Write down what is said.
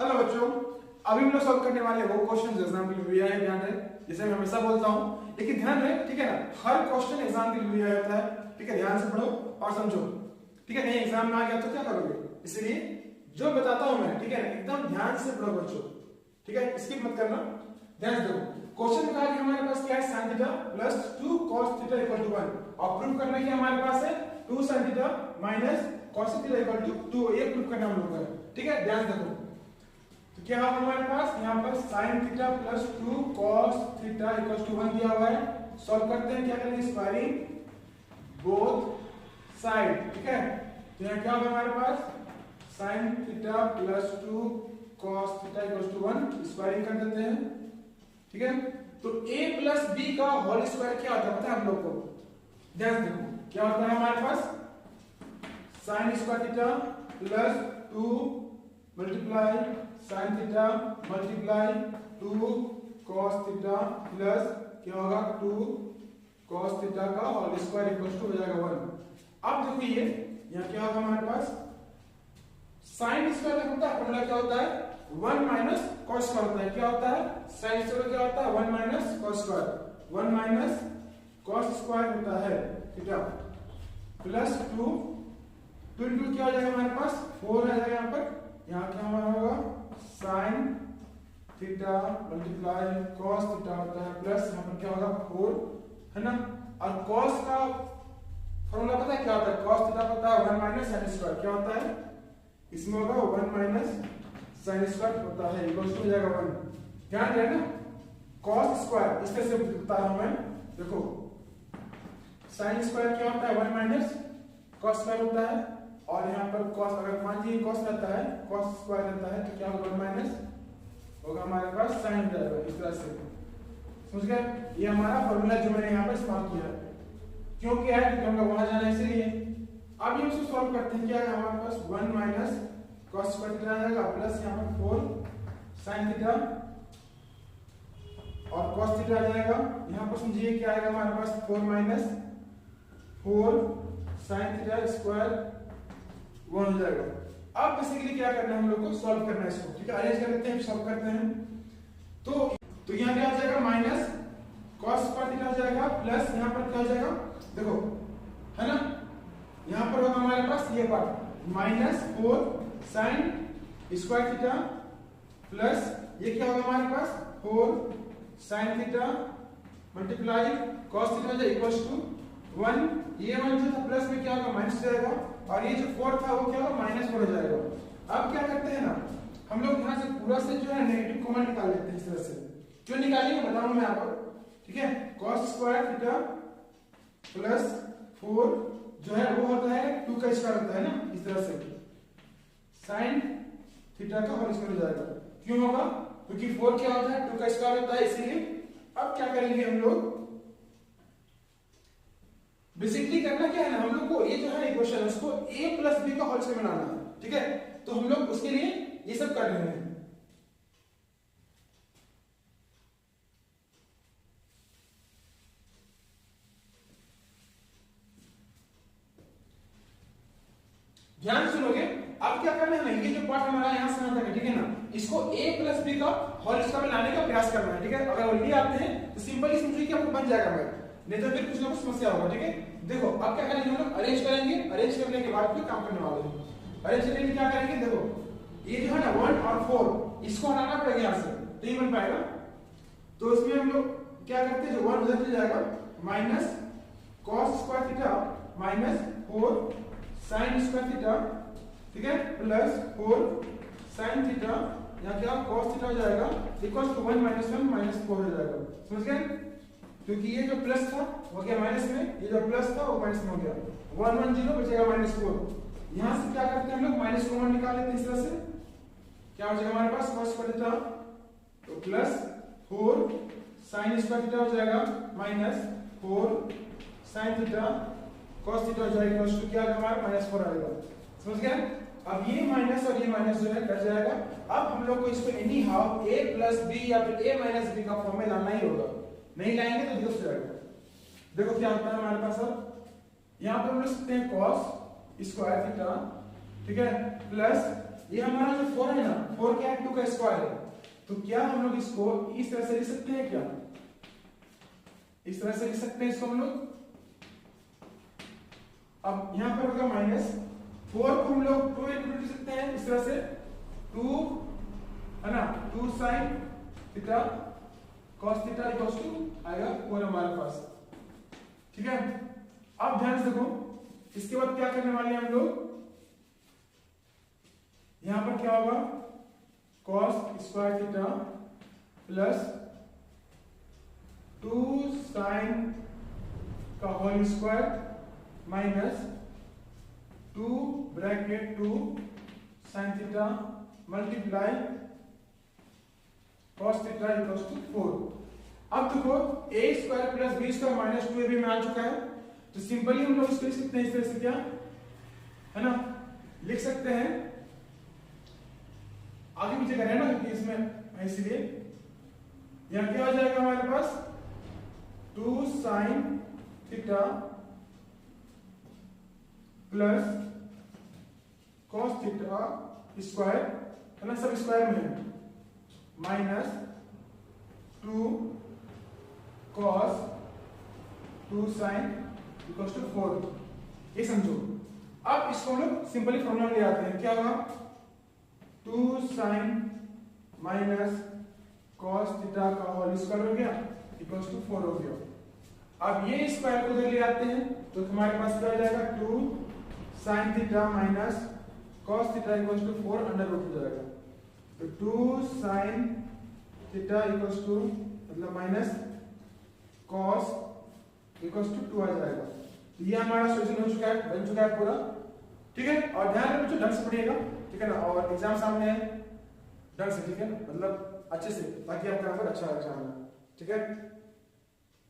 Hello बच्चों, अभी हम लोग सॉल्व करने वाले वो क्वेश्चन एग्जाम के लिए आए ध्यान रहे, जैसे मैं हमेशा बोलता हूँ, लेकिन ध्यान रहे, ठीक है ना। हर क्वेश्चन एग्जाम के लिए होता है, ठीक है। ध्यान से पढ़ो और समझो, ठीक है। नहीं एग्जाम में आ गया तो क्या करोगे, इसलिए जो बताता हूँ मैं, ठीक है, एकदम ध्यान से पढ़ो बच्चों, ठीक है। स्किप मत करना, ध्यान से देखो। क्वेश्चन में कहा कि हमारे पास क्या है, sin theta plus 2 cos theta equal to 1 और प्रूव करना है कि हमारे पास है 2 sin theta minus cos theta equal to 2, ये प्रूव करना हम लोग को है, ठीक है। ध्यान देखो, तो क्या होगा हमारे पास यहाँ पर sin theta plus 2 cos theta equal to 1 दिया हुआ है। सॉल्व करते हैं, क्या करेंगे, स्क्वायरिंग बोथ साइड, ठीक है। तो यहाँ क्या होगा हमारे पास sin theta plus 2 cos theta equal to 1, squaring कर देते हैं, ठीक है। तो a प्लस b का होल स्क्वायर क्या होता है पता है हम लोग को, ध्यान देखो क्या होता है हमारे पास sin square theta plus 2 multiply sin theta multiply 2 cos theta plus क्या होगा 2 cos थीटा का होल स्क्वायर इक्वल टू हो जाएगा 1। अब देखो ये यहाँ क्या होगा हमारे पास sin स्क्वायर होता है, फॉर्मूला क्या होता है 1 माइनस cos स्क्वायर होता है। क्या होता है sin स्क्वायर क्या होता है 1 minus cos square, 1 minus cos square होता है थीटा प्लस 2 इंटू क्या हो जाएगा हमारे पास 4 आ जाएगा यहाँ पर। यहाँ क्या हमारा होगा sin theta multiply cos theta होता है प्लस यहाँ पर क्या होगा 4 है ना। और cos का फॉर्मूला पता है क्या होता है, cos थीटा पता है 1 माइनस sin स्क्वायर, क्या होता है इसमें होगा 1 माइनस sin स्क्वायर होता है इक्वल टू हो जाएगा 1। ध्यान रहे ना, cos स्क्वायर इस तरह से बता रहा हूं मैं, देखो sin स्क्वायर क्या होता है 1 माइनस cos स्क्वायर होता है, और यहाँ पर cos अगर मान लीजिए cos रहता है cos स्क्वायर रहता है तो क्या होगा 1 माइनस होगा हमारे पास sin जाएगा, इस तरह से समझ गए। ये हमारा फॉर्मूला जो मैंने यहाँ पर इस्तेमाल किया है, क्यों किया है क्योंकि हमको वहां जाना है इसलिए। अब ये इसको सॉल्व करते हैं, क्या है हमारे पास 1 माइनस cos स्क्वायर थीटा आ जाएगा प्लस यहाँ पर 4 sin थीटा और cos थीटा आ जाएगा। यहाँ पर समझिए क्या आएगा हमारे पास 4 माइनस 4 sin थीटा स्क्वायर 1 हो जाएगा। अब बेसिकली क्या करना है हम लोग को, सॉल्व करना है इसको, ठीक है। अरेंज कर लेते हैं, सॉल्व करते हैं। तो यहाँ क्या आ जाएगा माइनस cos स्क्वायर थीटा हो जाएगा प्लस यहाँ पर क्या हो जाएगा देखो, है ना। यहाँ पर होगा हमारे पास ये part minus 4 sin square theta plus ये क्या होगा हमारे पास 4 sin theta multiply cos theta जो इक्वल्स टू 1, ये 1 जो था प्लस में क्या होगा माइनस जाएगा, और ये जो 4 था वो क्या होगा माइनस 4 हो जाएगा। अब क्या करते हैं ना हम लोग यहाँ से पूरा से जो है नेगेटिव कॉमन निकाल लेते हैं, इस तरह से क्यों निकालेंगे बताऊं मैं आपको, ठीक है। cos स्क्वायर थीटा प्लस 4 जो है वो होता है 2 का स्क्वायर होता है ना, इस तरह से sin थीटा का होल स्क्वायर हो जाएगा। क्यों होगा क्योंकि 4 क्या होता है 2 का स्क्वायर होता है, इसीलिए। अब क्या करेंगे हम लोग, बेसिकली करना क्या है ना हम लोग को, ये जो है इक्वेशन उसको a प्लस b का होल स्क्वायर बनाना है, ठीक है। तो हम लोग उसके लिए ये सब कर रहे हैं। ध्यान सुनोगे, अब क्या करना है ना, ये जो पार्ट हमारा यहाँ से आता है, ठीक है ना, इसको a प्लस b का होल स्क्वायर में लाने का प्रयास करना है, ठीक है। अगर वही आते हैं तो सिंपली समझिए कि आपको बन जाएगा मैथ, नहीं तो फिर कुछ ना कुछ समस्या होगा, ठीक है। देखो अब क्या करेंगे हम लोग, अरेंज करेंगे, अरेंज करने के बाद फिर काम करने वाले हैं। अरेंज करने के क्या करेंगे, देखो ये जो है ना 1 और 4 इसको हटाना पड़ेगा यहाँ से, तो ये बन पाएगा। तो इसमें हम लोग क्या करते हैं, जो 1 उधर चले जाएगा minus cos square theta minus 4 sin square theta, ठीक है, प्लस 4 sin थीटा, यहाँ क्या cos थीटा हो जाएगा इक्वल टू 1 माइनस 1 माइनस 4 हो जाएगा, समझ गए। क्योंकि ये जो प्लस था वो गया माइनस में, ये जो प्लस था वो माइनस में हो गया, 1 1 0 बचेगा माइनस 4। यहाँ से क्या करते हैं हम लोग माइनस कॉमन निकाल लेते हैं, इस तरह से क्या हो जाएगा हमारे पास cos स्क्वायर थीटा तो प्लस 4 sin स्क्वायर थीटा हो जाएगा minus 4 sin theta cos theta हो जाएगा इक्वल टू क्या हमारा माइनस 4 आएगा, समझ गए। अब ये माइनस और ये माइनस जो है कट जाएगा। अब हम लोग को इसको any how a plus b या फिर a माइनस b का फॉर्म में लाना ही होगा, नहीं लाएंगे तो दिक्कत हो जाएगा। देखो क्या होता है हमारे पास, अब यहाँ पर हम लिख सकते हैं cos स्क्वायर थीटा, ठीक है, प्लस ये हमारा जो 4 है ना, 4 क्या है, 2 का स्क्वायर है, तो क्या हम लोग इसको इस तरह से लिख सकते हैं क्या, इस तरह से लिख सकते हैं इसको हम लोग। अब यहां पर होगा माइनस 4 को हम लोग 2 लिख सकते हैं इस तरह से, 2 है ना, 2 sin theta cos theta equals to आएगा 4 हमारे पास। ठीक है, अब ध्यान से देखो, इसके बाद क्या करने वाले हैं हम लोग, यहां पर क्या होगा, cos square theta plus 2 sin का whole square minus 2 bracket 2 sin theta multiply cos theta equals to 4। अब देखो a square plus b square minus 2ab में आ चुका है, तो सिंपली हम लोग इसको लिख सकते हैं इस तरह से, क्या है ना, लिख सकते हैं, आगे पीछे करें ना क्योंकि इसमें है, इसलिए यहां क्या हो जाएगा हमारे पास 2 sin theta plus cos theta square, है ना, सब स्क्वायर में है, minus 2 cos 2 sin equals to 4। ये समझो। अब इसको हम लोग सिंपली फॉर्मूला ले आते हैं, क्या होगा, 2 sin माइनस cos थीटा का होल स्क्वायर हो गया इक्वल्स टू 4 हो गया। अब ये स्क्वायर को इधर ले आते हैं, तो हमारे पास क्या हो जाएगा, 2 sin theta minus cos theta equals to 4 under root हो जाएगा, तो 2 sin थीटा इक्वल्स टू मतलब माइनस cos इक्वल्स टू 2 आ जाएगा। तो ये हमारा सॉल्यूशन हो चुका है, बन चुका है पूरा। ठीक है, और ध्यान रखो ढंग से पढ़िएगा, ठीक है ना, और एग्जाम सामने है, ढंग से, ठीक है, मतलब अच्छे से, ताकि आपका नंबर अच्छा एग्जाम है। ठीक है।